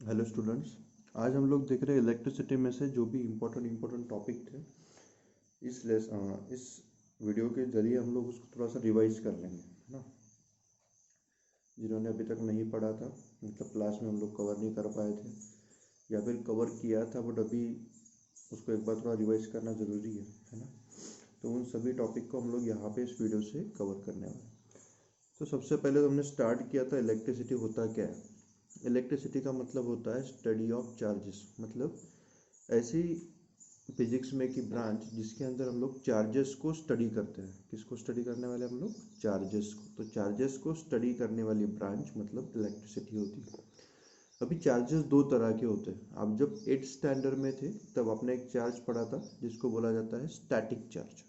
Hello students. आज हम लोग देख रहे हैं इलेक्ट्रिसिटी में से जो भी इम्पोर्टेंट टॉपिक थे इस वीडियो के जरिए हम लोग उसको थोड़ा सा रिवाइज कर लेंगे, है ना। जिन्होंने अभी तक नहीं पढ़ा था, मतलब क्लास में हम लोग कवर नहीं कर पाए थे या फिर कवर किया था बट अभी उसको एक बार थोड़ा रिवाइज करना ज़रूरी है ना। तो उन सभी टॉपिक को हम लोग यहाँ पे इस वीडियो से कवर करने वाले हैं। तो सबसे पहले तो हमने स्टार्ट किया था इलेक्ट्रिसिटी होता क्या है। इलेक्ट्रिसिटी का मतलब होता है स्टडी ऑफ चार्जेस, मतलब ऐसी फिजिक्स में की ब्रांच जिसके अंदर हम लोग चार्जेस को स्टडी करते हैं। किसको स्टडी करने वाले हम लोग? चार्जेस को। तो चार्जेस को स्टडी करने वाली ब्रांच मतलब इलेक्ट्रिसिटी होती है। अभी चार्जेस दो तरह के होते हैं। आप जब 8th स्टैंडर्ड में थे तब आपने एक चार्ज पढ़ा था जिसको बोला जाता है स्टैटिक चार्ज।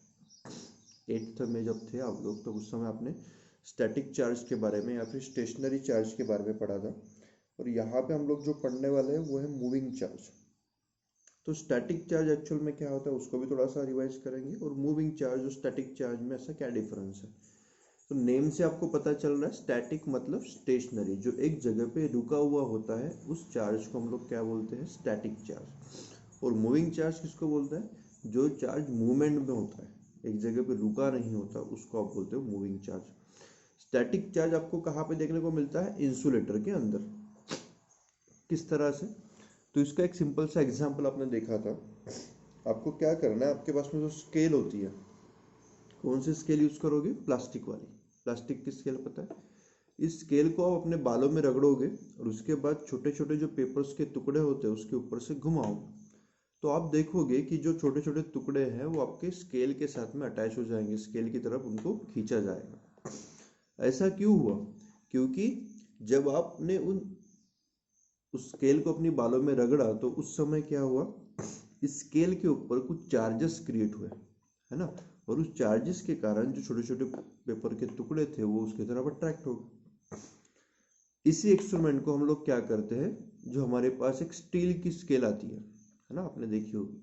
8th में जब थे आप लोग तो उस समय आपने स्टैटिक चार्ज के बारे में या फिर स्टेशनरी चार्ज के बारे में पढ़ा था। और यहाँ पे हम लोग जो पढ़ने वाले हैं वो है मूविंग चार्ज। तो स्टैटिक चार्ज एक्चुअल में क्या होता है उसको भी थोड़ा सा रिवाइज करेंगे, और मूविंग चार्ज और स्टैटिक चार्ज में ऐसा क्या डिफरेंस है। तो नेम से आपको पता चल रहा है, स्टैटिक मतलब स्टेशनरी, जो एक जगह पे रुका हुआ होता है उस चार्ज को हम लोग क्या बोलते हैं? Static charge. और मूविंग चार्ज किसको बोलते हैं? जो चार्ज मूवमेंट में होता है, एक जगह पे रुका नहीं होता, उसको आप बोलते हो मूविंग चार्ज। स्टैटिक चार्ज आपको कहाँ पे देखने को मिलता है? इंसुलेटर के अंदर। किस तरह से? तो इसका एक सिंपल सा एग्जांपल आपने देखा था। आपको क्या करना है, आपके पास में जो स्केल होती है, कौन सी स्केल यूज करोगे? प्लास्टिक वाली। प्लास्टिक की स्केल पता है? इस स्केल को आप अपने बालों में रगड़ोगे और उसके बाद छोटे छोटे जो पेपर्स के टुकड़े होते हैं उसके ऊपर से घुमाओगे, तो आप देखोगे कि जो छोटे छोटे टुकड़े हैं वो आपके स्केल के साथ में अटैच हो जाएंगे, स्केल की तरफ उनको खींचा जाएगा। ऐसा क्यों हुआ? क्योंकि जब आपने उस स्केल को अपनी बालों में रगड़ा तो उस समय क्या हुआ, इस स्केल के ऊपर कुछ चार्जेस क्रिएट हुए, है ना। और उस चार्जेस के कारण जो छोटे छोटे पेपर के टुकड़े थे वो उसकी तरफ अट्रैक्ट हो गए। इसी एक्सपेरिमेंट को हम लोग क्या करते हैं, जो हमारे पास एक स्टील की स्केल आती है ना, आपने देखी होगी।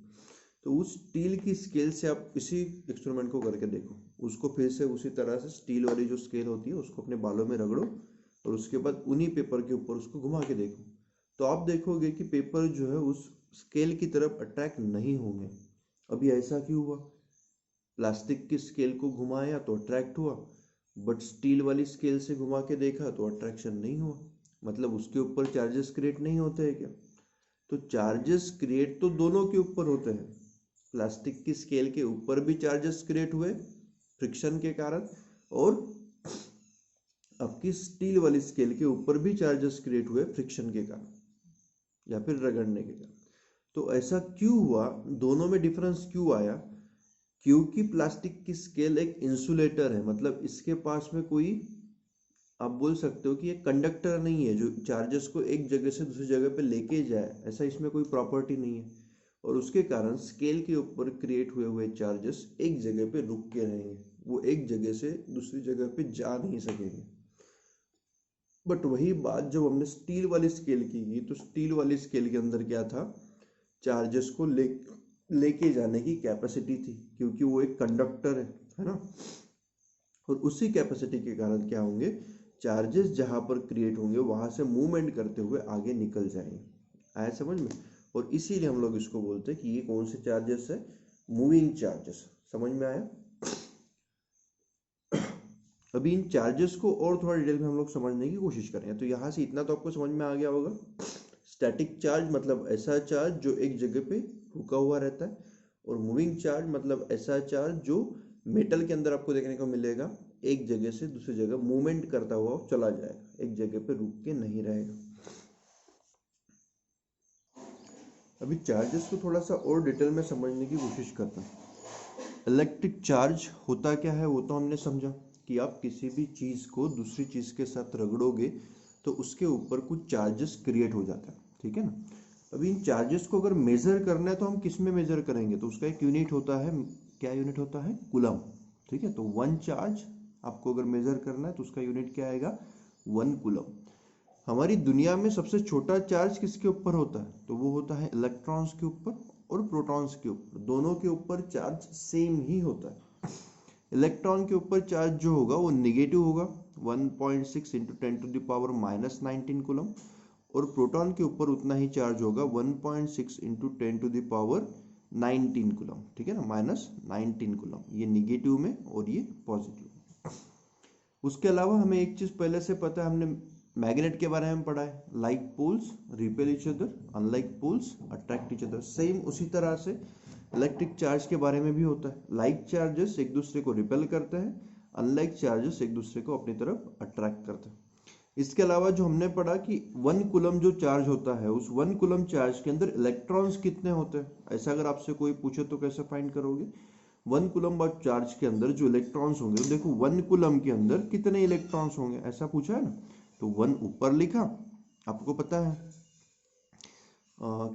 तो उस स्टील की स्केल से आप इसी एक्सपेरिमेंट को करके देखो, उसको फिर से उसी तरह से स्टील वाली जो स्केल होती है उसको अपने बालों में रगड़ो और उसके बाद उन्हीं पेपर के ऊपर उसको घुमा के देखो, तो आप देखोगे कि पेपर जो है उस स्केल की तरफ अट्रैक्ट नहीं होंगे। अभी ऐसा क्यों हुआ? प्लास्टिक की स्केल को घुमाया तो अट्रैक्ट हुआ, बट स्टील वाली स्केल से घुमा के देखा तो अट्रैक्शन नहीं हुआ। मतलब उसके ऊपर चार्जेस क्रिएट नहीं होते हैं क्या? तो चार्जेस क्रिएट तो दोनों के ऊपर होते हैं। प्लास्टिक की स्केल के ऊपर भी चार्जेस क्रिएट हुए फ्रिक्शन के कारण, और आपकी स्टील वाली स्केल के ऊपर भी चार्जेस क्रिएट हुए फ्रिक्शन के कारण या फिर रगड़ने के कारण। तो ऐसा क्यों हुआ? दोनों में डिफरेंस क्यों आया? क्योंकि प्लास्टिक की स्केल एक इंसुलेटर है, मतलब इसके पास में कोई, आप बोल सकते हो कि ये कंडक्टर नहीं है जो चार्जेस को एक जगह से दूसरी जगह पे लेके जाए, ऐसा इसमें कोई प्रॉपर्टी नहीं है। और उसके कारण स्केल के ऊपर क्रिएट हुए हुए चार्जेस एक जगह पे रुक के रहेंगे, वो एक जगह से दूसरी जगह पे जा नहीं सकेंगे। बट वही बात जब हमने स्टील वाली स्केल की तो स्टील वाली स्केल के अंदर क्या था? चार्जेस को लेके जाने की कैपेसिटी थी, क्योंकि वो एक कंडक्टर है ना। और उसी कैपेसिटी के कारण क्या होंगे, चार्जेस जहां पर क्रिएट होंगे वहां से मूवमेंट करते हुए आगे निकल जाएंगे। आया समझ में? और इसीलिए हम लोग इसको बोलते हैं कि ये कौन से चार्जेस है? Moving charges. समझ में आया? अभी इन चार्जेस को और थोड़ा डिटेल में हम लोग समझने की कोशिश करेंगे। तो यहाँ से इतना तो आपको समझ में आ गया होगा, स्टैटिक चार्ज मतलब ऐसा चार्ज जो एक जगह पे रुका हुआ रहता है, और मूविंग चार्ज मतलब ऐसा चार्ज जो मेटल के अंदर आपको देखने को मिलेगा, एक जगह से दूसरी जगह मूवमेंट करता हुआ चला जाएगा, एक जगह पे रुक के नहीं रहेगा। अभी चार्जेस को थोड़ा सा और डिटेल में समझने की कोशिश करता हूँ। इलेक्ट्रिक चार्ज होता क्या है वो तो हमने समझा, कि आप किसी भी चीज़ को दूसरी चीज़ के साथ रगड़ोगे तो उसके ऊपर कुछ चार्जेस क्रिएट हो जाता है, ठीक है ना। अभी इन चार्जेस को अगर मेज़र करना है तो हम किस में मेज़र करेंगे? तो उसका एक यूनिट होता है, क्या यूनिट होता है? कूलम। ठीक है, तो वन चार्ज आपको अगर मेज़र करना है तो उसका यूनिट क्या आएगा? 1 कूलम। हमारी दुनिया में सबसे छोटा चार्ज किसके ऊपर होता है? तो वो होता है इलेक्ट्रॉन्स के ऊपर और प्रोटॉन्स के ऊपर। दोनों के ऊपर चार्ज सेम ही होता है। इलेक्ट्रॉन के ऊपर चार्ज जो होगा वो निगेटिव होगा, 1.6 × 10⁻⁻19 कूलम। और प्रोटॉन के ऊपर उतना ही चार्ज होगा 1.6 इंटू 10⁻19 कूलम, ठीक है ना, -19 कूलम, ये निगेटिव में और ये पॉजिटिव में। उसके अलावा हमें एक चीज पहले से पता है, हमने मैग्नेट के बारे में पढ़ा है, like poles repel each other, unlike poles attract each other. Same उसी तरह से इलेक्ट्रिक चार्ज के बारे में भी होता है, लाइक चार्जेस एक दूसरे को रिपेल करते हैं, अनलाइक चार्जेस एक दूसरे को अपनी तरफ अट्रैक्ट करते हैं। इसके अलावा जो हमने पढ़ा कि 1 कूलम जो चार्ज होता है, उस 1 कूलम चार्ज के अंदर इलेक्ट्रॉन्स कितने होते हैं, ऐसा अगर आपसे कोई पूछे तो कैसे फाइंड करोगे। 1 कूलम चार्ज के अंदर जो इलेक्ट्रॉन्स होंगे, देखो 1 कूलम के अंदर कितने इलेक्ट्रॉन्स होंगे, ऐसा पूछा है ना, तो 1 ऊपर लिखा, आपको पता है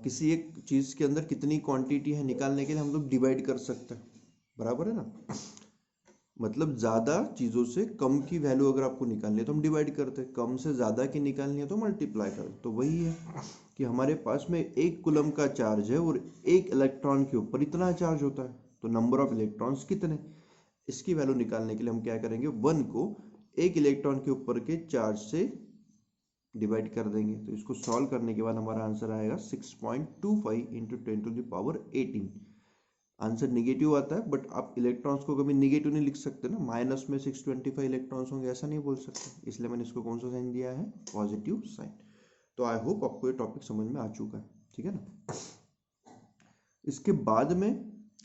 किसी एक चीज के अंदर कितनी क्वांटिटी है निकालने के लिए हम लोग डिवाइड कर सकते हैं, बराबर है ना। मतलब ज्यादा चीजों से कम की वैल्यू अगर आपको निकालनी है तो हम डिवाइड करते हैं, कम से ज्यादा की निकालनी है तो मल्टीप्लाई करते। तो वही है कि हमारे पास में 1 कूलम का चार्ज है और 1 इलेक्ट्रॉन के ऊपर इतना चार्ज होता है, तो नंबर ऑफ इलेक्ट्रॉन्स कितने, इसकी वैल्यू निकालने के लिए हम क्या करेंगे, 1 को 1 इलेक्ट्रॉन के ऊपर के चार्ज से डिवाइड कर देंगे। तो इसको सॉल्व करने के बाद हमारा आंसर आएगा 6.25 इंटू 10⁻18। आंसर निगेटिव आता है, बट आप इलेक्ट्रॉन्स को कभी निगेटिव नहीं लिख सकते ना, माइनस में 625 इलेक्ट्रॉन्स होंगे ऐसा नहीं बोल सकते, इसलिए मैंने इसको कौन सा साइन दिया है, पॉजिटिव साइन। तो आई होप आपको ये टॉपिक समझ में आ चुका है, ठीक है ना। इसके बाद में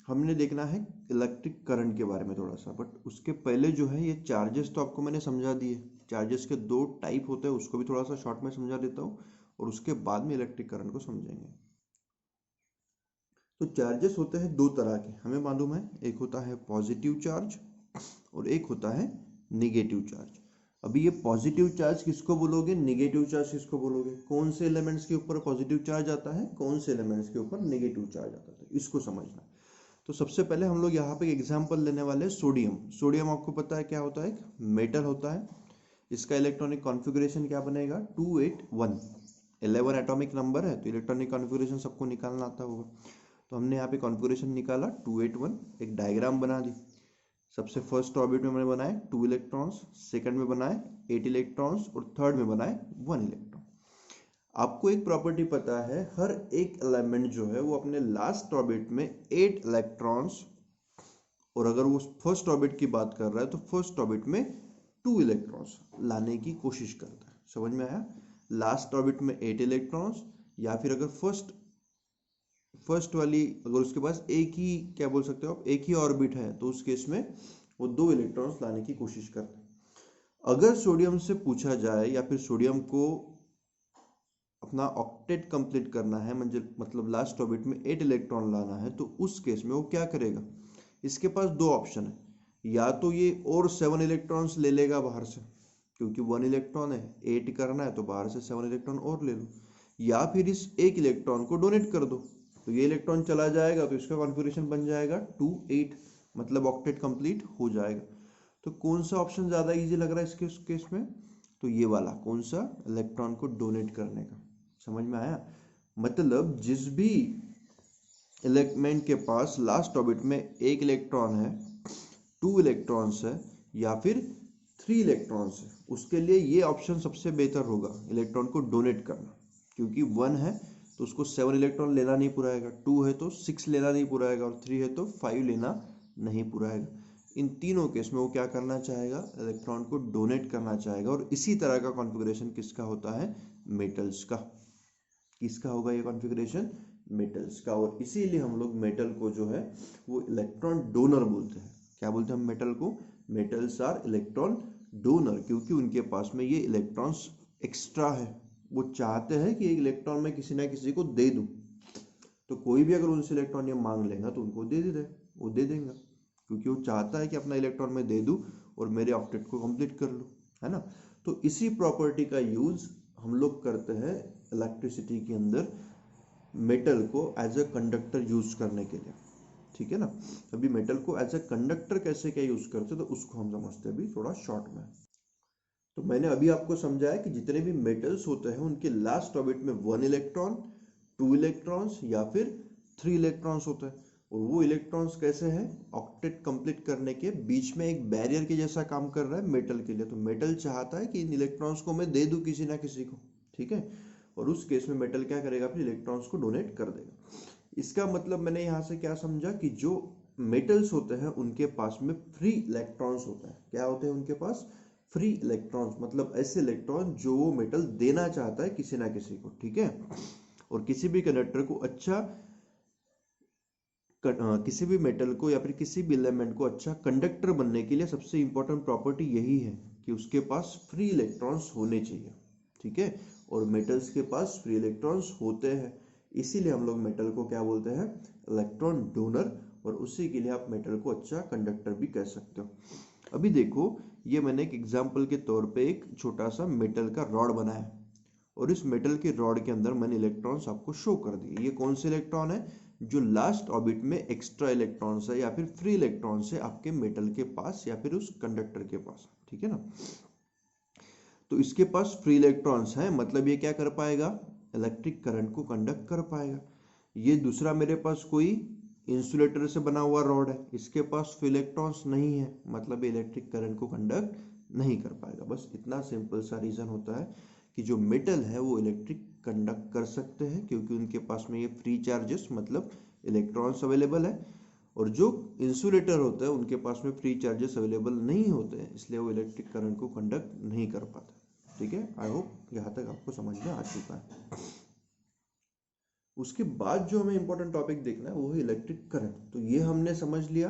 हमने देखना है इलेक्ट्रिक करंट के बारे में थोड़ा सा, बट उसके पहले जो है ये चार्जेस तो आपको मैंने समझा दिए, चार्जेस के 2 टाइप होते हैं उसको भी थोड़ा सा शॉर्ट में समझा देता हूँ, और उसके बाद में इलेक्ट्रिक करंट को समझेंगे। तो चार्जेस होते हैं 2 तरह के, हमें मालूम है, एक होता है पॉजिटिव चार्ज और एक होता है निगेटिव चार्ज। अभी ये पॉजिटिव चार्ज किसको बोलोगे, निगेटिव चार्ज किसको बोलोगे, कौन से एलिमेंट्स के ऊपर पॉजिटिव चार्ज आता है, कौन से एलिमेंट्स के ऊपर निगेटिव चार्ज आता है, इसको समझना। तो सबसे पहले हम लोग यहाँ पे एक एग्जाम्पल लेने वाले हैं, सोडियम। सोडियम आपको पता है क्या होता है, एक मेटल होता है, इसका इलेक्ट्रॉनिक कॉन्फ़िगरेशन क्या बनेगा, 281, 11 एटॉमिक नंबर है, तो इलेक्ट्रॉनिक कॉन्फ़िगरेशन सबको निकालना आता होगा। तो हमने यहाँ पे कॉन्फ़िगरेशन निकाला 281, एक डायग्राम बना दी। सबसे फर्स्ट ऑर्बिट में हमने बनाए 2 इलेक्ट्रॉन्स, सेकंड में बनाए 8 इलेक्ट्रॉन्स और थर्ड में बनाए 1 इलेक्ट्रॉन। आपको एक प्रॉपर्टी पता है, हर एक एलिमेंट जो है वो अपने लास्ट ऑर्बिट में 8 इलेक्ट्रॉन्स, और अगर वो फर्स्ट ऑर्बिट की बात कर रहा है तो फर्स्ट ऑर्बिट में 2 इलेक्ट्रॉन्स लाने की कोशिश करता है। समझ में आया, लास्ट ऑर्बिट में 8 इलेक्ट्रॉन्स, या फिर अगर फर्स्ट वाली अगर उसके पास एक ही, क्या बोल सकते हो आप, एक ही ऑर्बिट है, तो उस केस में वो 2 इलेक्ट्रॉन्स लाने की कोशिश करता है। अगर सोडियम से पूछा जाए या फिर सोडियम को अपना ऑक्टेट कंप्लीट करना है, मतलब लास्ट ऑर्बिट में 8 इलेक्ट्रॉन लाना है, तो उस केस में वो क्या करेगा, इसके पास 2 ऑप्शन है, या तो ये और 7 इलेक्ट्रॉन्स ले लेगा बाहर से, क्योंकि 1 इलेक्ट्रॉन है, 8 करना है तो बाहर से 7 इलेक्ट्रॉन और ले लो, या फिर इस 1 इलेक्ट्रॉन को डोनेट कर दो, तो ये इलेक्ट्रॉन चला जाएगा तो इसका कॉन्फ़िगरेशन बन जाएगा 2 8, मतलब ऑक्टेट कंप्लीट हो जाएगा। तो कौन सा ऑप्शन ज़्यादा इजी लग रहा है इसके केस में, तो ये वाला, कौन सा, इलेक्ट्रॉन को डोनेट करने का। समझ में आया, मतलब जिस भी एलिमेंट के पास लास्ट ऑर्बिट में 1 इलेक्ट्रॉन है, 2 इलेक्ट्रॉन्स है, या फिर 3 इलेक्ट्रॉन्स है, उसके लिए ये ऑप्शन सबसे बेहतर होगा, इलेक्ट्रॉन को डोनेट करना। क्योंकि 1 है तो उसको 7 इलेक्ट्रॉन लेना नहीं पुराएगा, 2 है तो 6 लेना नहीं पुराएगा, और 3 है तो 5 लेना नहीं पुराएगा। इन तीनों केस में वो क्या करना चाहेगा, इलेक्ट्रॉन को डोनेट करना चाहेगा। और इसी तरह का कॉन्फ़िगरेशन किसका होता है, मेटल्स का। किसका होगा ये कॉन्फ़िगरेशन, मेटल्स का। और इसीलिए हम लोग मेटल को जो है वो इलेक्ट्रॉन डोनर बोलते हैं। क्या बोलते हैं हम मेटल को, मेटल्स आर इलेक्ट्रॉन डोनर, क्योंकि उनके पास में ये इलेक्ट्रॉन्स एक्स्ट्रा है, वो चाहते हैं कि एक इलेक्ट्रॉन में किसी ना किसी को दे दूं, तो कोई भी अगर उनसे इलेक्ट्रॉन ये मांग लेगा तो उनको दे दे, वो दे देंगे, क्योंकि वो चाहता है कि अपना इलेक्ट्रॉन मैं दे दूं और मेरे ऑक्टेट को कंप्लीट कर लूं, है ना। तो इसी प्रॉपर्टी का यूज हम लोग करते हैं इलेक्ट्रिसिटी के अंदर, मेटल को एज अ कंडक्टर यूज करने के लिए, ठीक है ना। अभी मेटल को एज अ कंडक्टर कैसे क्या यूज करते हैं तो उसको हम समझते हैं अभी थोड़ा शॉर्ट में। तो मैंने अभी आपको समझाया कि जितने भी मेटल्स होते हैं उनके लास्ट ऑर्बिट में 1 इलेक्ट्रॉन, 2 इलेक्ट्रॉन्स या फिर 3 इलेक्ट्रॉन्स होते हैं। और वो इलेक्ट्रॉन्स कैसे हैं, ऑक्टेट कंप्लीट करने के बीच में एक बैरियर के जैसा काम कर रहा है मेटल के लिए। तो मेटल चाहता है कि इन इलेक्ट्रॉन्स को मैं दे दूं किसी ना किसी को, ठीक है। और उस केस में मेटल क्या करेगा, अपने इलेक्ट्रॉन्स को डोनेट कर देगा। इसका मतलब मैंने यहाँ से क्या समझा कि जो मेटल्स होते हैं उनके पास में फ्री इलेक्ट्रॉन्स होता है। क्या होते हैं उनके पास? फ्री इलेक्ट्रॉन्स, मतलब ऐसे इलेक्ट्रॉन जो वो मेटल देना चाहता है किसी ना किसी को, ठीक है। और किसी भी कंडक्टर को किसी भी मेटल को या फिर किसी भी एलिमेंट को अच्छा कंडक्टर बनने के लिए सबसे इंपॉर्टेंट प्रॉपर्टी यही है कि उसके पास फ्री इलेक्ट्रॉन्स होने चाहिए, ठीक है। और मेटल्स के पास फ्री इलेक्ट्रॉन्स होते हैं, इसीलिए हम लोग मेटल को क्या बोलते हैं, इलेक्ट्रॉन डोनर। और उसी के लिए आप मेटल को अच्छा कंडक्टर भी कह सकते हो। अभी देखो, ये मैंने एक एग्जाम्पल के तौर पे एक छोटा सा मेटल का रॉड बनाया और इस मेटल के रॉड के अंदर मैंने इलेक्ट्रॉन्स आपको शो कर दिए। ये कौन से इलेक्ट्रॉन है? जो लास्ट ऑर्बिट में एक्स्ट्रा इलेक्ट्रॉन्स है या फिर फ्री इलेक्ट्रॉन्स है आपके मेटल के पास या फिर उस कंडक्टर के पास, ठीक है ना। तो इसके पास फ्री इलेक्ट्रॉन्स है, मतलब ये क्या कर पाएगा, इलेक्ट्रिक करंट को कंडक्ट कर पाएगा। ये दूसरा मेरे पास कोई इंसुलेटर से बना हुआ रॉड है, इसके पास फ्री इलेक्ट्रॉन्स नहीं है, मतलब इलेक्ट्रिक करंट को कंडक्ट नहीं कर पाएगा। बस इतना सिंपल सा रीजन होता है कि जो मेटल है वो इलेक्ट्रिक कंडक्ट कर सकते हैं क्योंकि उनके पास में ये फ्री चार्जेस मतलब इलेक्ट्रॉन्स अवेलेबल है। और जो इंसुलेटर होता है उनके पास में फ्री चार्जेस अवेलेबल नहीं होते हैं, इसलिए वो इलेक्ट्रिक करंट को कंडक्ट नहीं कर पाते, ठीक है। आई होप यहाँ तक आपको समझ में आ चुका है। उसके बाद जो हमें इंपॉर्टेंट टॉपिक देखना है वो है इलेक्ट्रिक करंट। तो ये हमने समझ लिया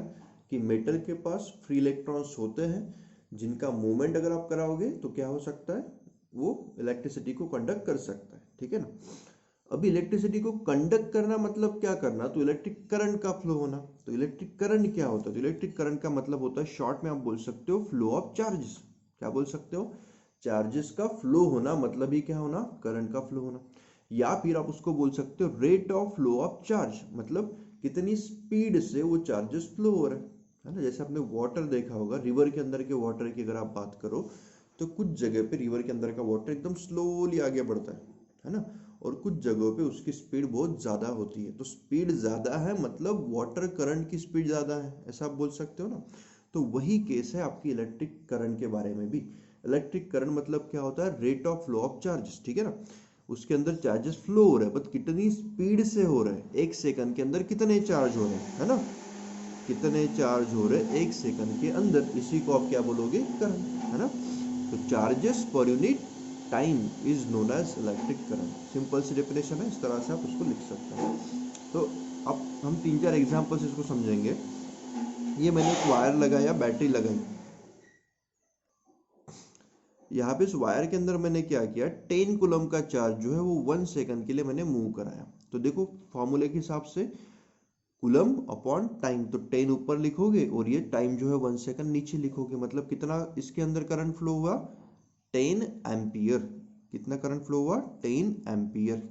कि मेटल के पास फ्री इलेक्ट्रॉन्स होते हैं जिनका मूवमेंट अगर आप कराओगे तो क्या हो सकता है, वो इलेक्ट्रिसिटी को कंडक्ट कर सकता है, ठीक है ना। अभी इलेक्ट्रिसिटी को कंडक्ट करना मतलब क्या करना, तो इलेक्ट्रिक करंट का फ्लो होना। तो इलेक्ट्रिक करंट क्या होता है? तो इलेक्ट्रिक करंट का मतलब होता है, शॉर्ट में आप बोल सकते हो, फ्लो ऑफ चार्जेस। क्या बोल सकते हो? चार्जेस का फ्लो होना, मतलब ही क्या होना, करंट का फ्लो होना। या फिर आप उसको बोल सकते हो rate of flow of charge, मतलब कितनी स्पीड से वो चार्जेस फ्लो हो रहे हैं, है ना। जैसे आपने वाटर देखा होगा, रिवर के अंदर के वाटर की अगर आप बात करो तो कुछ जगह पे रिवर के अंदर का वाटर एकदम स्लोली आगे बढ़ता है ना। और कुछ जगहों पे उसकी स्पीड बहुत ज़्यादा होती है। तो स्पीड ज़्यादा है मतलब वाटर करंट की स्पीड ज़्यादा है, ऐसा आप बोल सकते हो ना। तो वही केस है आपकी इलेक्ट्रिक करंट के बारे में भी। इलेक्ट्रिक करंट मतलब क्या होता है, rate of flow of charges, ठीक है ना। उसके अंदर चार्जेस फ्लो हो रहे हैं, बट कितनी स्पीड से हो रहे हैं, एक सेकंड के अंदर कितने चार्ज हो रहे हैं, है ना। कितने चार्ज हो रहे हैं एक सेकंड के अंदर, इसी को आप क्या बोलोगे, करंट, है ना। तो charges per unit time is known as electric current. Simple सी डेफिनेशन है, इस तरह से आप उसको लिख सकते हैं। तो अब हम 3-4 एग्जांपल से इसको समझेंगे। ये मैंने एक वायर लगाया, बैटरी लगाई, यहाँ पे इस वायर के अंदर मैंने क्या किया, 10 कूलम का चार्ज जो है वो 1 सेकंड के लिए मैंने मूव कराया। तो देखो फॉर्मूले के हिसाब से कूलम अपॉन टाइम, तो 10 ऊपर लिखोगे और ये टाइम जो है 1 सेकंड नीचे लिखोगे, मतलब कितना इसके अंदर करंट फ्लो हुआ, 10 एम्पियर। कितना करंट फ्लो हुआ, 10 एम्पियर।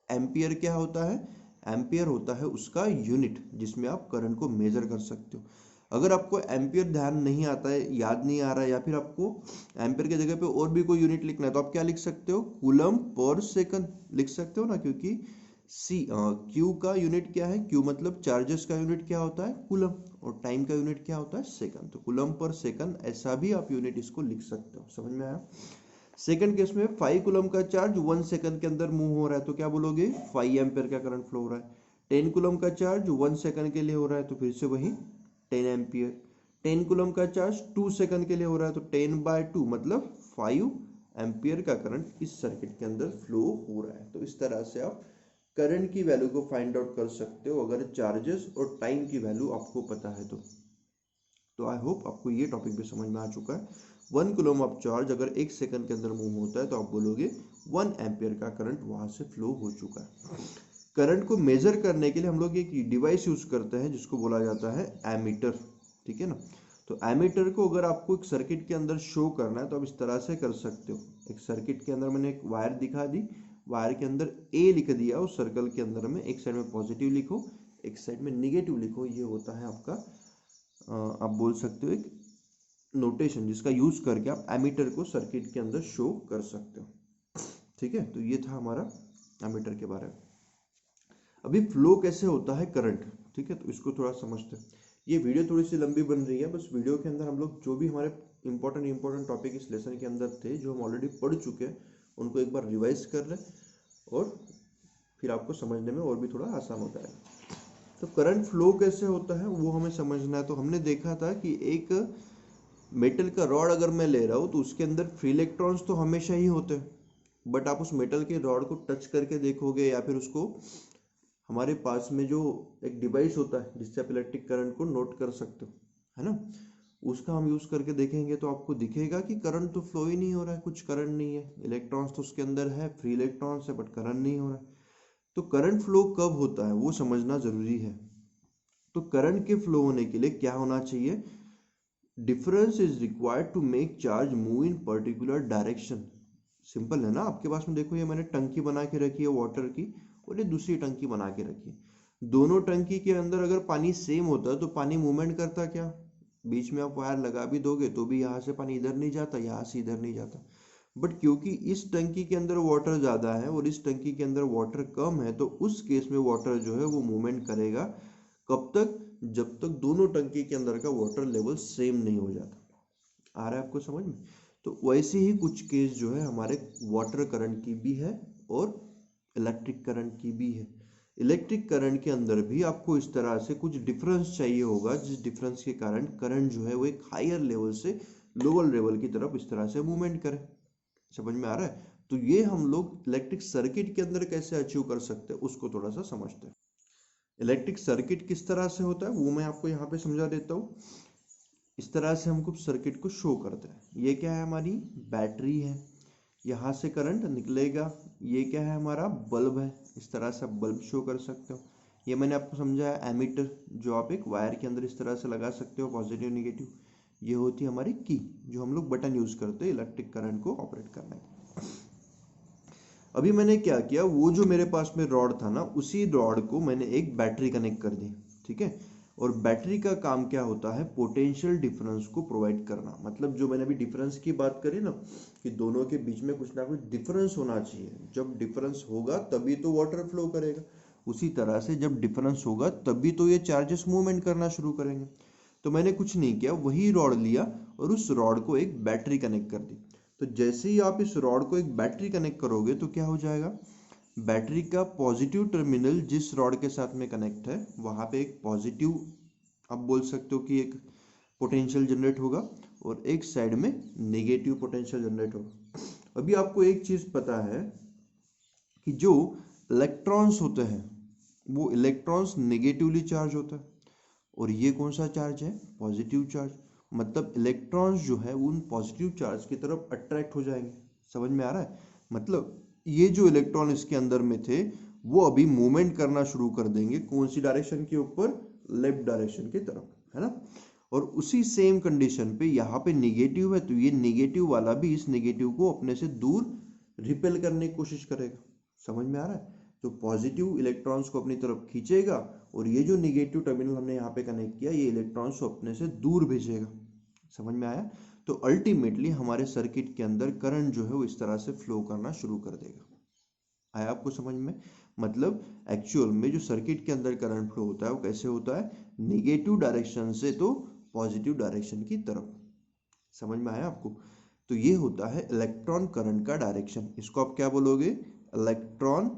एम्पियर क्या होता है, एम्पियर होता है उसका यूनिट जिसमें आप करंट को मेजर कर सकते हो। अगर आपको एम्पियर ध्यान नहीं आता है, याद नहीं आ रहा है, या फिर आपको एम्पियर की जगह पे और भी कोई यूनिट लिखना है, तो आप क्या लिख सकते हो, कूलम पर सेकंड लिख सकते हो ना। क्योंकि क्यू का यूनिट क्या है, क्यू मतलब चार्जेस का यूनिट क्या होता है, कूलम, और टाइम का यूनिट क्या होता है, सेकंड। तो कूलम पर सेकंड ऐसा भी आप यूनिट इसको लिख सकते हो। समझ में आया। सेकंड केस में 5 कूलम का चार्ज 1 सेकंड के अंदर मूव हो रहा है, तो क्या बोलोगे, 5 एम्पियर का करंट फ्लो हो रहा है। 10 कूलम का चार्ज 1 सेकंड के लिए हो रहा है, तो फिर से वही 10 एम्पियर। 10 कूलम का चार्ज 2 सेकंड के लिए हो रहा है, तो 10/2 मतलब 5 एम्पियर का करंट इस सर्किट के अंदर फ्लो हो रहा है। तो इस तरह से आप करंट की वैल्यू को फाइंड आउट कर सकते हो अगर चार्जेस और टाइम की वैल्यू आपको पता है तो आई होप आपको ये टॉपिक भी समझ में आ चुका है। 1 कूलम ऑफ चार्ज अगर 1 सेकंड के अंदर मूव होता है तो आप बोलोगे 1 एम्पियर का करंट वहां से फ्लो हो चुका है। करंट को मेजर करने के लिए हम लोग एक डिवाइस यूज करते हैं जिसको बोला जाता है एमीटर, ठीक है ना। तो एमीटर को अगर आपको एक सर्किट के अंदर शो करना है तो आप इस तरह से कर सकते हो। एक सर्किट के अंदर मैंने एक वायर दिखा दी, वायर के अंदर ए लिख दिया, उस सर्कल के अंदर में एक साइड में पॉजिटिव लिखो, एक साइड में निगेटिव लिखो। ये होता है आपका आप बोल सकते हो एक नोटेशन जिसका यूज करके आप एमीटर को सर्किट के अंदर शो कर सकते हो, ठीक है। तो ये था हमारा एमीटर के बारे में। अभी फ्लो कैसे होता है करंट, ठीक है, तो इसको थोड़ा समझते हैं। ये वीडियो थोड़ी सी लंबी बन रही है, बस वीडियो के अंदर हम लोग जो भी हमारे इंपॉर्टेंट टॉपिक इस लेसन के अंदर थे जो हम ऑलरेडी पढ़ चुके हैं उनको एक बार रिवाइज कर रहे हैं। और फिर आपको समझने में और भी थोड़ा आसान हो जाएगा। तो करंट फ्लो कैसे होता है वो हमें समझना है। तो हमने देखा था कि एक मेटल का रॉड अगर मैं ले रहा हूँ तो उसके अंदर फ्री इलेक्ट्रॉन्स तो हमेशा ही होते हैं, बट आप उस मेटल के रॉड को टच करके देखोगे या फिर उसको हमारे पास में जो एक डिवाइस होता है जिससे आप इलेक्ट्रिक करंट को नोट कर सकते हो, है ना, उसका हम यूज करके देखेंगे तो आपको दिखेगा कि करंट तो फ्लो ही नहीं हो रहा है, कुछ करंट नहीं है, इलेक्ट्रॉन्स तो उसके अंदर है, फ्री इलेक्ट्रॉन्स है, बट करंट नहीं हो रहा है। तो करंट फ्लो कब होता है वो समझना जरूरी है। तो करंट के फ्लो होने के लिए क्या होना चाहिए? Difference is required to make charge move in particular direction. Simple है ना। आपके पास में देखो ये मैंने टंकी बना के रखी है वाटर की, और ये दूसरी टंकी बना के रखी है। दोनों टंकी के अंदर अगर पानी सेम होता तो पानी मूवमेंट करता क्या? बीच में आप वायर लगा भी दोगे तो भी यहाँ से पानी इधर नहीं जाता, यहाँ से इधर नहीं जाता। बट क्योंकि इस टंकी के अंदर वाटर ज्यादा है और इस टंकी के अंदर वाटर कम है, तो उस केस में वाटर जो है वो मूवमेंट करेगा। कब तक? जब तक दोनों टंकी के अंदर का वाटर लेवल सेम नहीं हो जाता। आ रहा है आपको समझ में? तो वैसे ही कुछ केस जो है हमारे वाटर करंट की भी है और इलेक्ट्रिक करंट की भी है। इलेक्ट्रिक करंट के अंदर भी आपको इस तरह से कुछ डिफरेंस चाहिए होगा, जिस डिफरेंस के कारण करंट जो है वो एक हायर लेवल से लोअर लेवल की तरफ इस तरह से मूवमेंट करे। समझ में आ रहा है? तो ये हम लोग इलेक्ट्रिक सर्किट के अंदर कैसे अचीव कर सकते हैं उसको थोड़ा सा समझते हैं। इलेक्ट्रिक सर्किट किस तरह से होता है वो मैं आपको यहाँ पे समझा देता हूँ। इस तरह से हम कुछ सर्किट को शो करते हैं। ये क्या है? हमारी बैटरी है, यहाँ से करंट निकलेगा। ये क्या है? हमारा बल्ब है। इस तरह से आप बल्ब शो कर सकते हो। ये मैंने आपको समझाया एमीटर, जो आप एक वायर के अंदर इस तरह से लगा सकते हो, पॉजिटिव नेगेटिव। ये होती है हमारी की, जो हम लोग बटन यूज करते हैं इलेक्ट्रिक करंट को ऑपरेट करने के। अभी मैंने क्या किया, वो जो मेरे पास में रॉड था ना, उसी रॉड को मैंने एक बैटरी कनेक्ट कर दी, ठीक है। और बैटरी का काम क्या होता है? पोटेंशियल डिफरेंस को प्रोवाइड करना। मतलब जो मैंने अभी डिफरेंस की बात करी ना, कि दोनों के बीच में कुछ ना कुछ डिफरेंस होना चाहिए। जब डिफरेंस होगा तभी तो वाटर फ्लो करेगा। उसी तरह से जब डिफरेंस होगा तभी तो ये चार्जेस मूवमेंट करना शुरू करेंगे। तो मैंने कुछ नहीं किया, वही रॉड लिया और उस रॉड को एक बैटरी कनेक्ट कर दी। तो जैसे ही आप इस रॉड को एक बैटरी कनेक्ट करोगे तो क्या हो जाएगा? बैटरी का पॉजिटिव टर्मिनल जिस रॉड के साथ में कनेक्ट है वहां पे एक पॉजिटिव, आप बोल सकते हो कि एक पोटेंशियल जनरेट होगा, और एक साइड में नेगेटिव पोटेंशियल जनरेट होगा। अभी आपको एक चीज पता है कि जो इलेक्ट्रॉन्स होते हैं वो इलेक्ट्रॉन्स नेगेटिवली चार्ज होता है, और ये कौन सा चार्ज है? Positive charge. मतलब इलेक्ट्रॉन्स जो है उन पॉजिटिव चार्ज की तरफ अट्रैक्ट हो जाएंगे। समझ में आ रहा है? मतलब ये जो इलेक्ट्रॉन इसके अंदर में थे वो अभी मूवमेंट करना शुरू कर देंगे। कौन सी डायरेक्शन के ऊपर? लेफ्ट डायरेक्शन की तरफ, है ना। और उसी सेम कंडीशन पे यहाँ पे निगेटिव है, तो ये निगेटिव वाला भी इस निगेटिव को अपने से दूर रिपेल करने की कोशिश करेगा। समझ में आ रहा है? तो पॉजिटिव इलेक्ट्रॉन्स को अपनी तरफ खींचेगा, और ये जो निगेटिव टर्मिनल हमने यहाँ पे कनेक्ट किया, ये इलेक्ट्रॉन्स को अपने से दूर भेजेगा। समझ में आया? तो अल्टीमेटली हमारे सर्किट के अंदर करंट जो है वो इस तरह से फ्लो करना शुरू कर देगा। आया आपको समझ में? मतलब एक्चुअल में जो सर्किट के अंदर करंट फ्लो होता है वो कैसे होता है? निगेटिव डायरेक्शन से तो पॉजिटिव डायरेक्शन की तरफ। समझ में आया आपको? तो ये होता है इलेक्ट्रॉन करंट का डायरेक्शन। इसको आप क्या बोलोगे? इलेक्ट्रॉन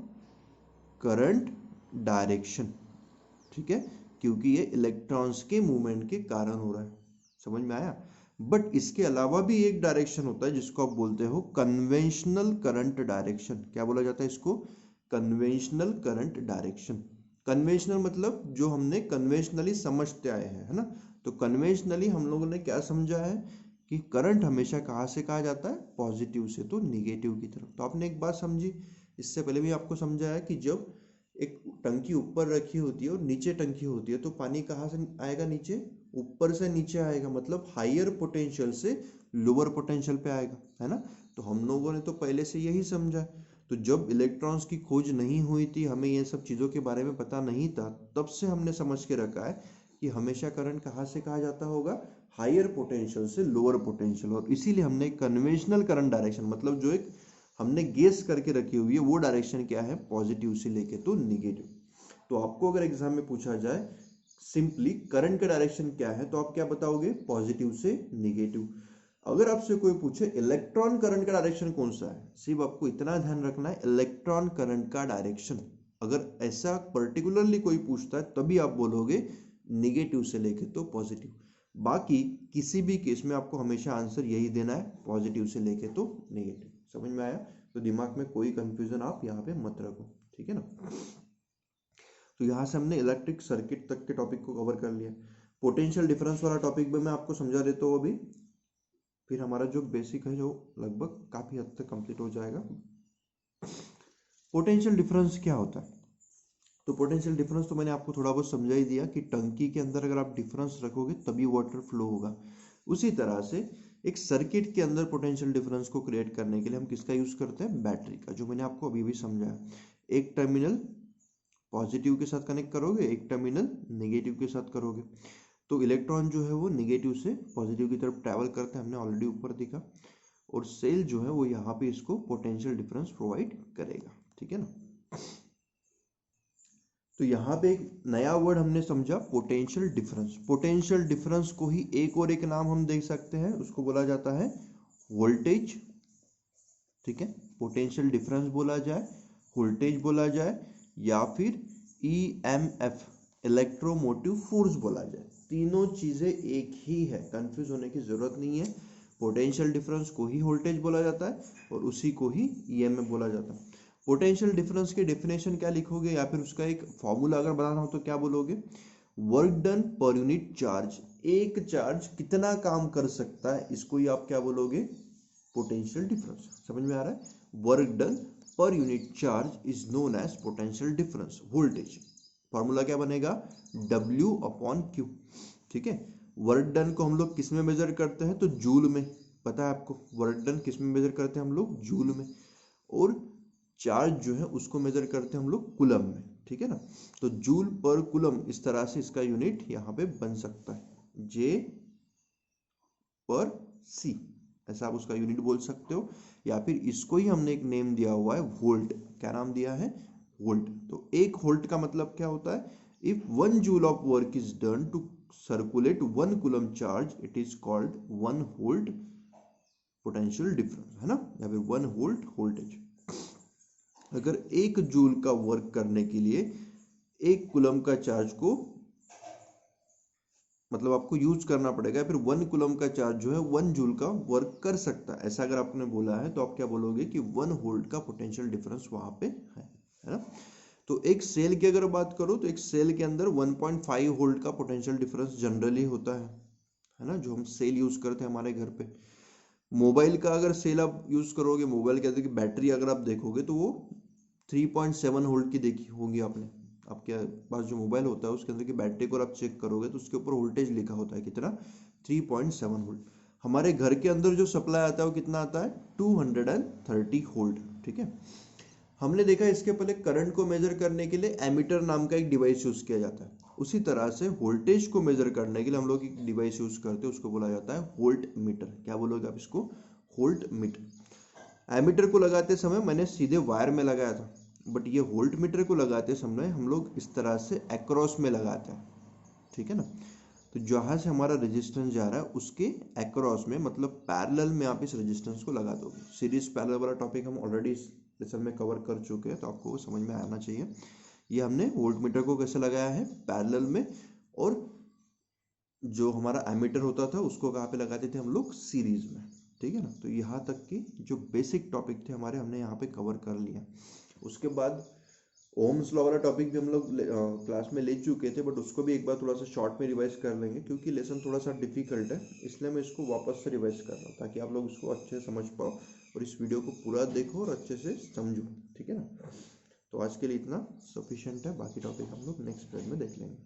करंट डायरेक्शन, ठीक है, क्योंकि ये इलेक्ट्रॉन्स के मूवमेंट के कारण हो रहा है। समझ में आया? बट इसके अलावा भी एक डायरेक्शन होता है जिसको आप बोलते हो कन्वेंशनल करंट डायरेक्शन। क्या बोला जाता है इसको? Conventional current direction. कन्वेंशनल मतलब जो हमने कन्वेंशनली समझते आए हैं, है ना। तो कन्वेंशनली हम लोगों ने क्या समझा है कि करंट हमेशा कहाँ से कहा जाता है? पॉजिटिव से तो निगेटिव की तरफ। तो आपने एक बात समझी। इससे पहले भी आपको समझाया कि जब एक टंकी ऊपर रखी होती है और नीचे टंकी होती है तो पानी कहाँ से आएगा? नीचे, ऊपर से नीचे आएगा। मतलब हायर पोटेंशियल से लोअर पोटेंशियल पे आएगा, है ना। तो हम लोगों ने तो पहले से यही समझा। तो जब इलेक्ट्रॉन्स की खोज नहीं हुई थी, हमें ये सब चीज़ों के बारे में पता नहीं था, तब से हमने समझ के रखा है कि हमेशा करंट कहाँ से कहा जाता होगा? हायर पोटेंशियल से लोअर पोटेंशियल। और इसीलिए हमने कन्वेंशनल करंट डायरेक्शन, मतलब जो एक हमने गेस करके रखी हुई है वो डायरेक्शन क्या है? पॉजिटिव से लेके तो निगेटिव। तो आपको अगर एग्जाम में पूछा जाए सिंपली करंट का डायरेक्शन क्या है, तो आप क्या बताओगे? पॉजिटिव से निगेटिव। अगर आपसे कोई पूछे इलेक्ट्रॉन करंट का डायरेक्शन कौन सा है, सिर्फ आपको इतना ध्यान रखना है इलेक्ट्रॉन करंट का डायरेक्शन। अगर ऐसा पर्टिकुलरली कोई पूछता है तभी आप बोलोगे निगेटिव से लेके तो पॉजिटिव, बाकी किसी भी केस में आपको हमेशा आंसर यही देना है पॉजिटिव से लेके तो नेगेटिव। समझ में आया? तो दिमाग में कोई कंफ्यूजन आप यहाँ पे मत रखो, ठीक है ना। तो यहाँ से हमने इलेक्ट्रिक सर्किट तक के टॉपिक को कवर कर लिया। पोटेंशियल डिफरेंस वाला टॉपिक भी मैं आपको समझा देता हूँ अभी, फिर हमारा जो बेसिक है जो लगभग काफी हद तक कंप्लीट हो जाएगा। पोटेंशियल डिफरेंस क्या होता है? तो पोटेंशियल डिफरेंस तो मैंने आपको थोड़ा बहुत समझा ही दिया कि टंकी के अंदर अगर आप डिफरेंस रखोगे तभी वाटर फ्लो होगा। उसी तरह से एक सर्किट के अंदर पोटेंशियल डिफरेंस को क्रिएट करने के लिए हम किसका यूज करते हैं? बैटरी का, जो मैंने आपको अभी भी समझाया। एक टर्मिनल पॉजिटिव के साथ कनेक्ट करोगे, एक टर्मिनल नेगेटिव के साथ करोगे, तो इलेक्ट्रॉन जो है वो नेगेटिव से पॉजिटिव की तरफ ट्रैवल करते हैं, हमने ऑलरेडी ऊपर देखा। और सेल जो है वो यहाँ पे इसको पोटेंशियल डिफरेंस प्रोवाइड करेगा, ठीक है ना। तो यहाँ पे एक नया वर्ड हमने समझा पोटेंशियल डिफरेंस। पोटेंशियल डिफरेंस को ही एक और एक नाम हम देख सकते हैं, उसको बोला जाता है वोल्टेज, ठीक है। पोटेंशियल डिफरेंस बोला जाए, वोल्टेज बोला जाए, या फिर EMF इलेक्ट्रोमोटिव फोर्स बोला जाए। तीनों चीजें एक ही है, कंफ्यूज होने की जरूरत नहीं है। पोटेंशियल डिफरेंस को ही वोल्टेज बोला जाता है और उसी को ही EMF बोला जाता है। पोटेंशियल डिफरेंस की डेफिनेशन क्या लिखोगे, या फिर उसका एक फॉर्मूला अगर बनाना हो तो क्या बोलोगे? Work done per unit charge. एक चार्ज कितना काम कर सकता है, इसको ही आप क्या बोलोगे? Potential difference. समझ में आ रहा है? Work done per unit charge is known as potential difference. Voltage formula क्या बनेगा? W/Q, ठीक है। वर्क डन को हम लोग किस में मेजर करते हैं? तो जूल में। पता है आपको वर्क डन किस में मेजर करते हैं हम लोग? जूल में। और चार्ज जो है उसको मेजर करते हैं हम लोग कूलम में, ठीक है ना। तो जूल पर कूलम, इस तरह से इसका यूनिट यहाँ पे बन सकता है, J/C, ऐसा आप उसका यूनिट बोल सकते हो। या फिर इसको ही हमने एक नेम दिया हुआ है वोल्ट। क्या नाम दिया है? वोल्ट। तो एक वोल्ट का मतलब क्या होता है? If 1 joule of work is done to circulate 1 coulomb charge, it is called 1 volt potential difference, है ना, या फिर 1 वोल्ट वोल्टेज। अगर 1 जूल का वर्क करने के लिए 1 कूलम का चार्ज को मतलब आपको यूज करना पड़ेगा, फिर 1 कूलम का चार्ज जो है 1 जूल का वर्क कर सकता है, ऐसा अगर आपने बोला है तो आप क्या बोलोगे कि 1 वोल्ट का पोटेंशियल डिफरेंस वहां पे है ना। तो एक सेल की अगर बात करो तो एक सेल के अंदर 1.5 वोल्ट का पोटेंशियल डिफरेंस जनरली होता है ना, जो हम सेल यूज करते हैं हमारे घर पे। मोबाइल का अगर सेल आप यूज करोगे, मोबाइल के अंदर की बैटरी अगर आप देखोगे तो वो 3.7 वोल्ट की देखी होंगी आपने। आपके पास जो मोबाइल होता है उसके अंदर की बैटरी को आप चेक करोगे तो उसके ऊपर वोल्टेज लिखा होता है, कितना? 3.7 वोल्ट। हमारे घर के अंदर जो सप्लाई आता है वो कितना आता है? 230 वोल्ट, ठीक है। हमने देखा इसके पहले करंट को मेजर करने के लिए एमीटर नाम का एक डिवाइस यूज किया जाता है। उसी तरह से वोल्टेज को मेजर करने के लिए हम लोग एक डिवाइस यूज करते हैं, उसको बोला जाता है वोल्ट मीटर। क्या बोलोगे आप इसको? Volt meter. एमीटर को लगाते समय मैंने सीधे वायर में लगाया था, बट ये वोल्ट मीटर को लगाते समय हम लोग इस तरह से अक्रॉस में लगाते हैं, ठीक है ना। तो जहां से हमारा रेजिस्टेंस जा रहा है उसके अक्रॉस में, मतलब पैरेलल में आप इस रेजिस्टेंस को लगा दोगे। सीरीज पैरेलल वाला टॉपिक हम ऑलरेडी इस लेसन में कवर कर चुके हैं, तो आपको समझ में आना चाहिए। ये हमने वोल्ट मीटर को कैसे लगाया है? पैरेलल में। और जो हमारा एमीटर होता था उसको कहाँ पे लगाते थे हम लोग? सीरीज में, ठीक है ना। तो यहाँ तक की जो बेसिक टॉपिक थे हमारे, हमने यहाँ पे कवर कर लिया। उसके बाद ओम्स लॉ वाला टॉपिक भी हम लोग क्लास में ले चुके थे, बट उसको भी एक बार थोड़ा सा शॉर्ट में रिवाइज कर लेंगे, क्योंकि लेसन थोड़ा सा डिफिकल्ट है, इसलिए मैं इसको वापस से रिवाइज कर रहा हूँ ताकि आप लोग इसको अच्छे से समझ पाओ और इस वीडियो को पूरा देखो और अच्छे से समझो, ठीक है ना। तो आज के लिए इतना सफिशिएंट है, बाकी टॉपिक हम लोग नेक्स्ट पीरियड में देख लेंगे।